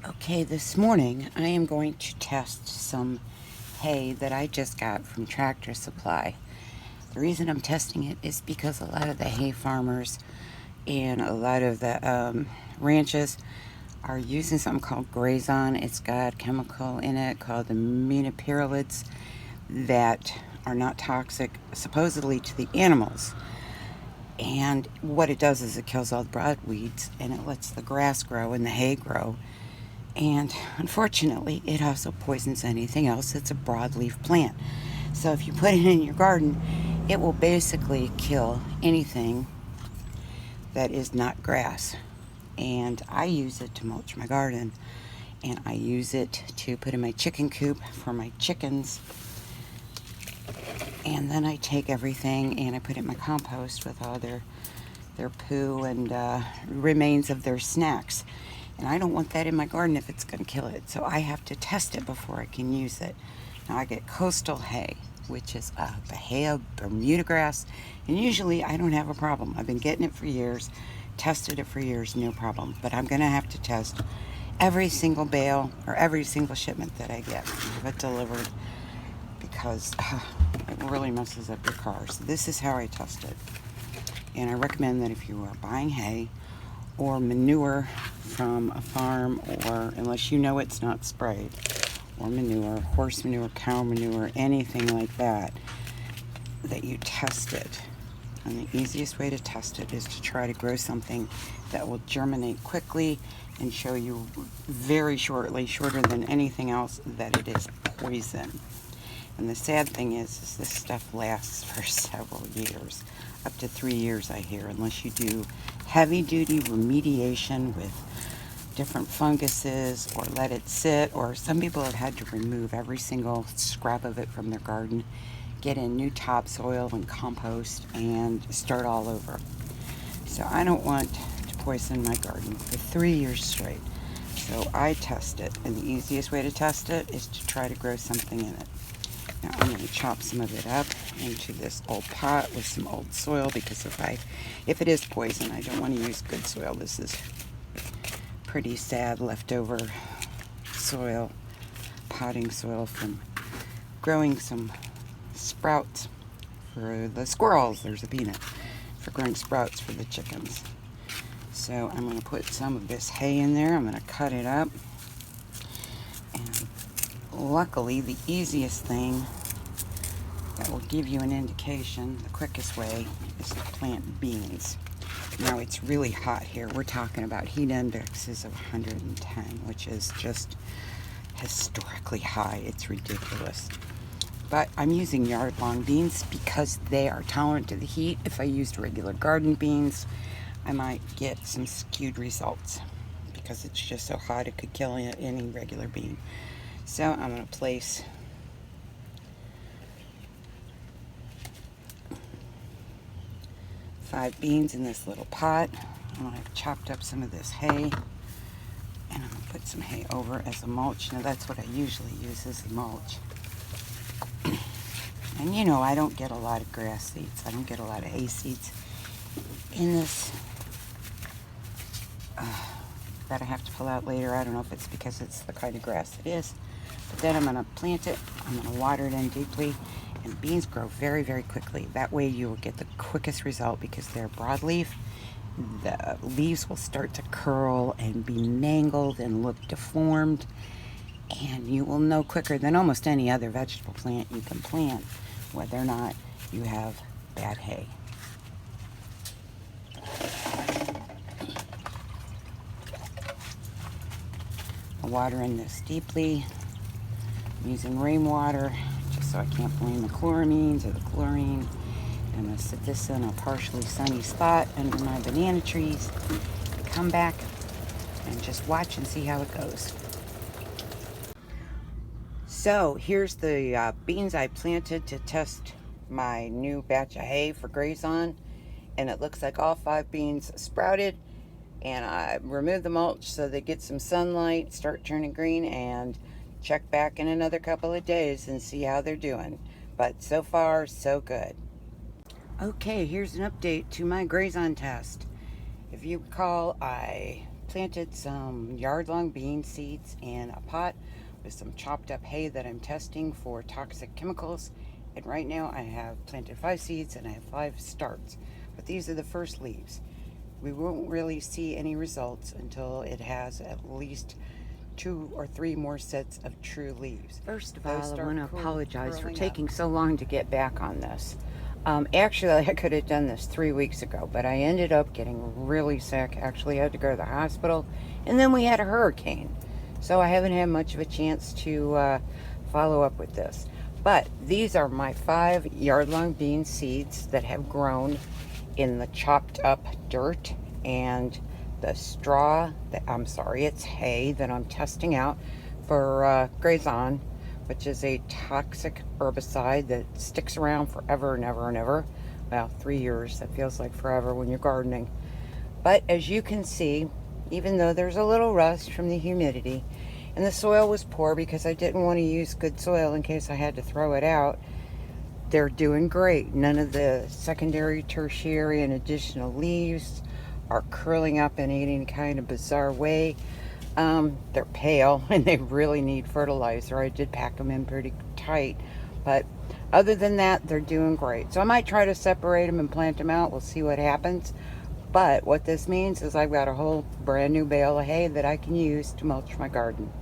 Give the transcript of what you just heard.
Okay, this morning I am going to test some hay that I just got from Tractor Supply. The reason I'm testing it is because a lot of the hay farmers and a lot of the ranches are using something called Grazon. It's got a chemical in it called Aminopyralids that are not toxic, supposedly, to the animals. And what it does is it kills all the broadweeds and it lets the grass grow and the hay grow. And unfortunately, it also poisons anything else that's a broadleaf plant. So if you put it in your garden, it will basically kill anything that is not grass. And I use it to mulch my garden. And I use it to put in my chicken coop for my chickens. And then I take everything and I put it in my compost with all their poo and remains of their snacks. And I don't want that in my garden if it's going to kill it. So I have to test it before I can use it. Now I get coastal hay, which is the hay of Bermuda grass. And usually I don't have a problem. I've been getting it for years, tested it for years, no problem. But I'm going to have to test every single bale or every single shipment that I get, have it delivered, because it really messes up your car. So this is how I test it. And I recommend that if you are buying hay or manure from a farm, or unless you know it's not sprayed, or manure, horse manure, cow manure, anything like that, that you test it. And the easiest way to test it is to try to grow something that will germinate quickly and show you very shortly, shorter than anything else, that it is poison. And the sad thing is this stuff lasts for several years, up to 3 years, I hear, unless you do heavy-duty remediation with different funguses or let it sit, or some people have had to remove every single scrap of it from their garden, get in new topsoil and compost, and start all over. So I don't want to poison my garden for 3 years straight. So I test it, and the easiest way to test it is to try to grow something in it. Now I'm going to chop some of it up into this old pot with some old soil, because if it is poison, I don't want to use good soil. This is pretty sad leftover soil, potting soil from growing some sprouts for the squirrels. There's a peanut for growing sprouts for the chickens. So I'm going to put some of this hay in there. I'm going to cut it up. And luckily, the easiest thing that will give you an indication, the quickest way, is to plant beans. Now, it's really hot here. We're talking about heat indexes of 110, which is just historically high. It's ridiculous. But I'm using yard-long beans because they are tolerant to the heat. If I used regular garden beans, I might get some skewed results, because it's just so hot it could kill any regular bean. So I'm going to place five beans in this little pot. I've chopped up some of this hay, and I'm going to put some hay over as a mulch. Now that's what I usually use as the mulch. And you know, I don't get a lot of grass seeds. I don't get a lot of hay seeds in this that I have to pull out later. I don't know if it's because it's the kind of grass it is. But then I'm going to plant it. I'm going to water it in deeply. And beans grow very, very quickly. That way you will get the quickest result, because they're broadleaf. The leaves will start to curl and be mangled and look deformed. And you will know quicker than almost any other vegetable plant you can plant whether or not you have bad hay. I'll water in this deeply. I'm using rainwater just so I can't blame the chloramines or the chlorine. I'm going to sit this in a partially sunny spot under my banana trees, come back and just watch and see how it goes. So here's the beans I planted to test my new batch of hay for Grazon, and it looks like all 5 beans sprouted. And I removed the mulch so they get some sunlight, start turning green, and check back in another couple of days and see how they're doing. But so far, so good. Okay, here's an update to my Grazon test. If you recall, I planted some yard-long bean seeds in a pot with some chopped up hay that I'm testing for toxic chemicals. And right now I have planted 5 seeds and I have 5 starts. But these are the first leaves. We won't really see any results until it has at least 2 or 3 more sets of true leaves. First of all, I want to apologize for taking so long to get back on this. Actually, I could have done this 3 weeks ago, but I ended up getting really sick. Actually, I had to go to the hospital, and then we had a hurricane. So I haven't had much of a chance to follow up with this. But these are my 5 yard-long bean seeds that have grown in the chopped up dirt and the straw, it's hay that I'm testing out for Grazon, which is a toxic herbicide that sticks around forever and ever and ever. Well, 3 years, that feels like forever when you're gardening. But as you can see, even though there's a little rust from the humidity, and the soil was poor because I didn't want to use good soil in case I had to throw it out, they're doing great. None of the secondary, tertiary, and additional leaves are curling up in any kind of bizarre way. They're pale and they really need fertilizer. I did pack them in pretty tight, but other than that, they're doing great. So I might try to separate them and plant them out. We'll see what happens. But what this means is I've got a whole brand new bale of hay that I can use to mulch my garden.